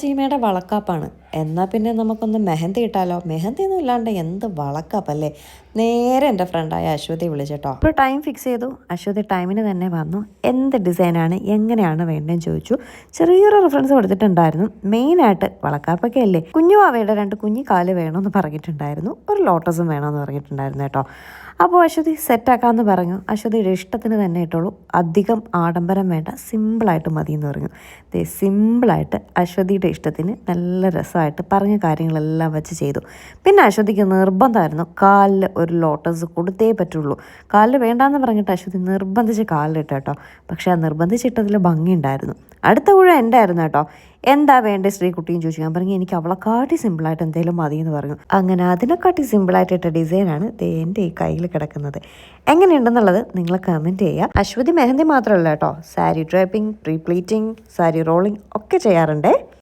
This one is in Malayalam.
ചീമയുടെ വളക്കാപ്പാണ്. എന്നാൽ പിന്നെ നമുക്കൊന്ന് മെഹന്തി ഇട്ടാലോ? മെഹന്തിയൊന്നും ഇല്ലാണ്ട് എന്ത് വളക്കാപ്പല്ലേ. നേരെ എൻ്റെ ഫ്രണ്ടായ അശ്വതി വിളിച്ചിട്ടോ. ഇപ്പോൾ ടൈം ഫിക്സ് ചെയ്തു. അശ്വതി ടൈമിന് തന്നെ വന്നു. എന്ത് ഡിസൈനാണ്, എങ്ങനെയാണ് വേണ്ടതെന്ന് ചോദിച്ചു. ചെറിയൊരു റെഫറൻസ് കൊടുത്തിട്ടുണ്ടായിരുന്നു. മെയിനായിട്ട് വളക്കാപ്പൊക്കെ അല്ലേ, കുഞ്ഞു അവയുടെ 2 കുഞ്ഞു കാല് വേണമെന്ന് പറഞ്ഞിട്ടുണ്ടായിരുന്നു. ഒരു ലോട്ടസും വേണമെന്ന് പറഞ്ഞിട്ടുണ്ടായിരുന്നു കേട്ടോ. അപ്പോൾ അശ്വതി സെറ്റാക്കാമെന്ന് പറഞ്ഞു. അശ്വതിയുടെ ഇഷ്ടത്തിന് തന്നെ ഇട്ടോളൂ, അധികം ആഡംബരം വേണ്ട, സിമ്പിളായിട്ട് മതി എന്ന് പറഞ്ഞു. സിമ്പിളായിട്ട് അശ്വതിയുടെ ഇഷ്ടത്തിന് നല്ല രസമായിട്ട് പറഞ്ഞ കാര്യങ്ങളെല്ലാം വെച്ച് ചെയ്തു. പിന്നെ അശ്വതിക്ക് നിർബന്ധമായിരുന്നു കാലിൽ ഒരു ലോട്ടസ് കൊടുത്തേ പറ്റുള്ളൂ. കാലിൽ വേണ്ടാന്ന് പറഞ്ഞിട്ട് അശ്വതി നിർബന്ധിച്ച് കാലിലിട്ട് കേട്ടോ. പക്ഷേ ആ നിർബന്ധിച്ചിട്ടതിൽ ഭംഗിയുണ്ടായിരുന്നു. അടുത്ത ഊഴം എൻ്റെ ആയിരുന്നു കേട്ടോ. എന്താ വേണ്ടേ ശ്രീകുട്ടിയും ചോദിച്ചു. ഞാൻ പറഞ്ഞു എനിക്ക് അവളെക്കാട്ടി സിമ്പിളായിട്ട് എന്തെങ്കിലും മതി എന്ന് പറഞ്ഞു. അങ്ങനെ അതിനെക്കാട്ടി സിമ്പിളായിട്ടിട്ട ഡിസൈനാണ് എൻ്റെ ഈ കയ്യിൽ കിടക്കുന്നത്. എങ്ങനെയുണ്ടെന്നുള്ളത് നിങ്ങൾ കമൻറ്റ് ചെയ്യുക. അശ്വതി മെഹന്തി മാത്രമല്ല കേട്ടോ, sari draping, pre pleating, sari rolling ഒക്കെ ചെയ്യാറുണ്ടേ.